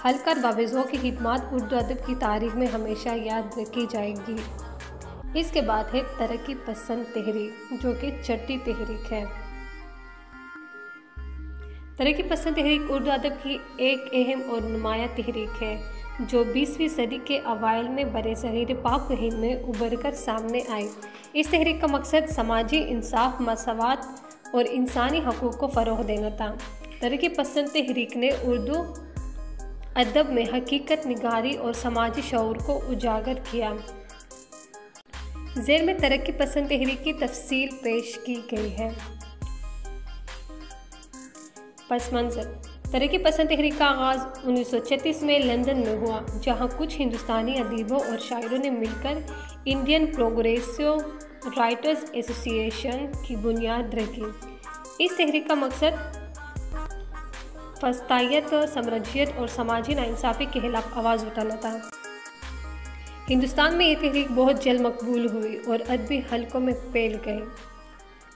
ہلکر باوزوں کی خدمات اردو ادب کی تاریخ میں ہمیشہ یاد رکھی جائے گی۔ اس کے بعد ہے ترقی پسند تحریک، جو کہ چھٹی تحریک ہے۔ ترقی پسند تحریک اردو ادب کی ایک اہم اور نمایاں تحریک ہے جو 20ویں صدی کے اوائل میں برصغیر پاک و ہند میں ابھر کر سامنے آئی۔ اس تحریک کا مقصد سماجی انصاف، مساوات اور انسانی حقوق کو فروغ دینا تھا۔ ترقی پسند تحریک نے اردو ادب میں حقیقت نگاری اور سماجی شعور کو اجاگر کیا۔ ذیل میں ترقی پسند تحریک کی تفصیل پیش کی گئی ہے۔ پس منظر: ترقی پسند تحریک کا آغاز 1936 میں لندن میں ہوا، جہاں کچھ ہندوستانی ادیبوں اور شاعروں نے مل کر انڈین پروگریسو رائٹرز ایسوسی ایشن کی بنیاد رکھی۔ اس تحریک کا مقصد فسطائیت، سمرجیت اور سماجی ناانصافی کے خلاف آواز اٹھانا تھا۔ ہندوستان میں یہ تحریک بہت جلد مقبول ہوئی اور ادبی حلقوں میں پھیل گئی،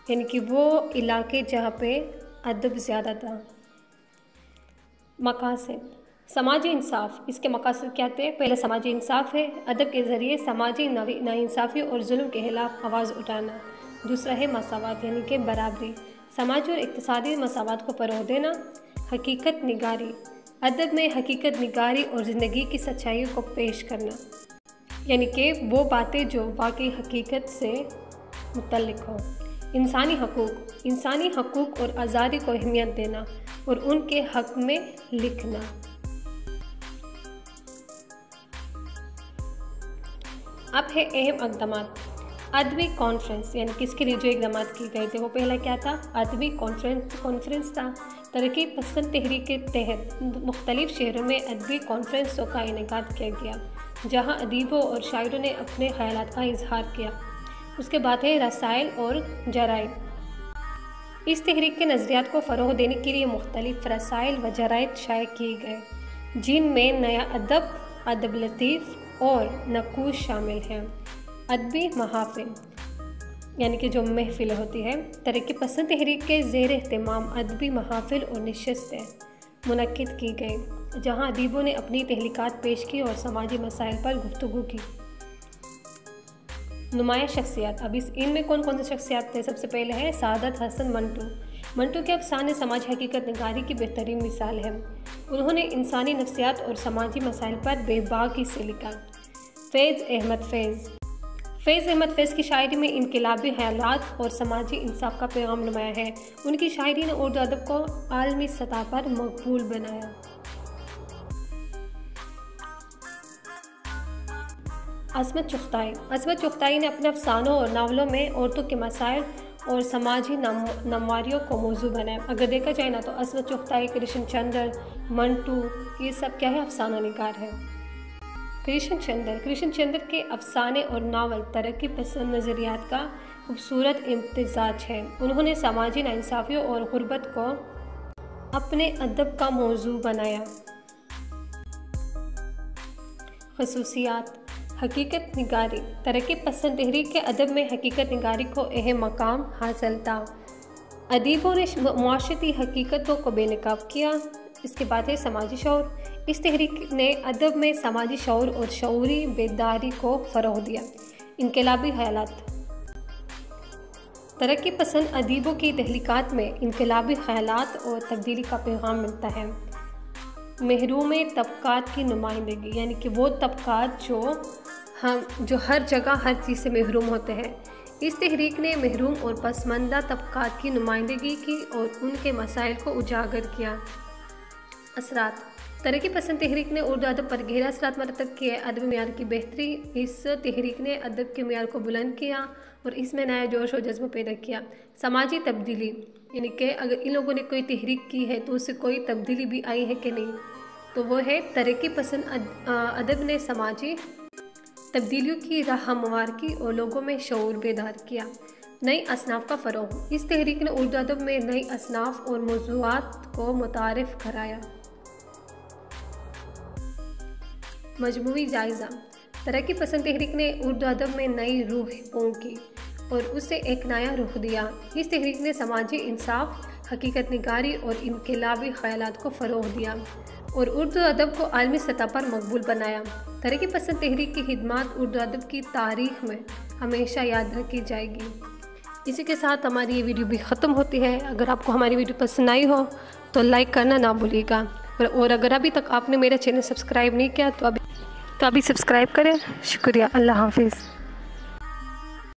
یعنی کہ وہ علاقے جہاں پہ ادب زیادہ تھا۔ مقاصد: سماجی انصاف۔ اس کے مقاصد کیا تھے؟ پہلا سماجی انصاف ہے، ادب کے ذریعے سماجی ناانصافی اور ظلم کے خلاف آواز اٹھانا۔ دوسرا ہے مساوات، یعنی کہ برابری، سماجی اور اقتصادی مساوات کو فروغ دینا۔ حقیقت نگاری، ادب میں حقیقت نگاری اور زندگی کی سچائی کو پیش کرنا، یعنی کہ وہ باتیں جو واقعی حقیقت سے متعلق ہوں۔ انسانی حقوق، انسانی حقوق اور آزادی کو اہمیت دینا اور ان کے حق میں لکھنا۔ اب ہے اہم اقدامات۔ ادبی کانفرنس، یعنی کس کے لیے جو اقدامات کیے گئے تھے، وہ پہلا کیا تھا؟ ادبی کانفرنس تھا۔ ترقی پسند تحریک کے تحت مختلف شہروں میں ادبی کانفرنسوں کا انعقاد کیا گیا، جہاں ادیبوں اور شاعروں نے اپنے خیالات کا اظہار کیا۔ اس کے بعد ہے رسائل اور جرائد۔ اس تحریک کے نظریات کو فروغ دینے کے لیے مختلف رسائل و جرائد شائع کیے گئے، جن میں نیا ادب، ادب لطیف اور نقوش شامل ہیں۔ ادبی محافل، یعنی کہ جو محفل ہوتی ہے، ترقی پسند تحریک کے زیر اہتمام ادبی محافل اور نشستیں منعقد کی گئی، جہاں ادیبوں نے اپنی تخلیقات پیش کی اور سماجی مسائل پر گفتگو کی۔ نمایاں شخصیات۔ اب ان میں کون کون سی شخصیات تھے؟ سب سے پہلے ہے سعادت حسن منٹو۔ منٹو کے افسانے سماج حقیقت نگاری کی بہترین مثال ہے۔ انہوں نے انسانی نفسیات اور سماجی مسائل پر بے باکی سے لکھا۔ فیض احمد فیض کی شاعری میں انقلابی خیالات اور سماجی انصاف کا پیغام نمایاں ہے۔ ان کی شاعری نے اردو ادب کو عالمی سطح پر مقبول بنایا۔ عصمت چغتائی نے اپنے افسانوں اور ناولوں میں عورتوں کے مسائل اور سماجی نامواریوں کو موضوع بنایا۔ اگر دیکھا جائے نا تو عصمت چغتائی، کرشن چندر، منٹو، یہ سب کیا ہے؟ افسانہ نگار ہے۔ کرشن چندر کے افسانے اور ناول ترقی پسند نظریات کا خوبصورت امتزاج ہے۔ انہوں نے سماجی ناانصافی اور غربت کو اپنے ادب کا موضوع بنایا۔ خصوصیات: حقیقت نگاری۔ ترقی پسند تحریک کے ادب میں حقیقت نگاری کو اہم مقام حاصل تھا۔ ادیبوں نے معاشرتی حقیقتوں کو بے نقاب کیا۔ اس کے بعد ہے سماجی شعور۔ اس تحریک نے ادب میں سماجی شعور اور شعوری بیداری کو فروغ دیا۔ انقلابی خیالات۔ ترقی پسند ادیبوں کی تخلیقات میں انقلابی خیالات اور تبدیلی کا پیغام ملتا ہے۔ محروم طبقات کی نمائندگی، یعنی کہ وہ طبقات جو ہر جگہ ہر چیز سے محروم ہوتے ہیں۔ اس تحریک نے محروم اور پسماندہ طبقات کی نمائندگی کی اور ان کے مسائل کو اجاگر کیا۔ اثرات: ترقی پسند تحریک نے اردو ادب پر گہرے اثرات مرتب کیے۔ ادبی معیار کی بہتری: اس تحریک نے ادب کے معیار کو بلند کیا اور اس میں نیا جوش و جذبہ پیدا کیا۔ سماجی تبدیلی، یعنی کہ اگر ان لوگوں نے کوئی تحریک کی ہے تو اس سے کوئی تبدیلی بھی آئی ہے کہ نہیں، تو وہ ہے ترقی پسند ادب نے سماجی تبدیلیوں کی راہ ہموار کی اور لوگوں میں شعور بیدار کیا۔ نئی اصناف کا فروغ: اس تحریک نے اردو ادب میں نئی اصناف اور موضوعات کو متعارف کرایا۔ مجموعی جائزہ: ترقی پسند تحریک نے اردو ادب میں نئی روح پونکی اور اسے ایک نیا رخ دیا۔ اس تحریک نے سماجی انصاف، حقیقت نگاری اور انقلابی خیالات کو فروغ دیا۔ اور اردو ادب کو عالمی سطح پر مقبول بنایا۔ ترقی پسند تحریک کی خدمات اردو ادب کی تاریخ میں ہمیشہ یاد رکھی جائے گی۔ اسی کے ساتھ ہماری یہ ویڈیو بھی ختم ہوتی ہے۔ اگر آپ کو ہماری ویڈیو پسند آئی ہو تو لائک کرنا نہ بھولیے گا، اور اگر ابھی تک آپ نے میرا چینل سبسکرائب نہیں کیا تو ابھی سبسکرائب کریں۔ شکریہ، اللہ حافظ۔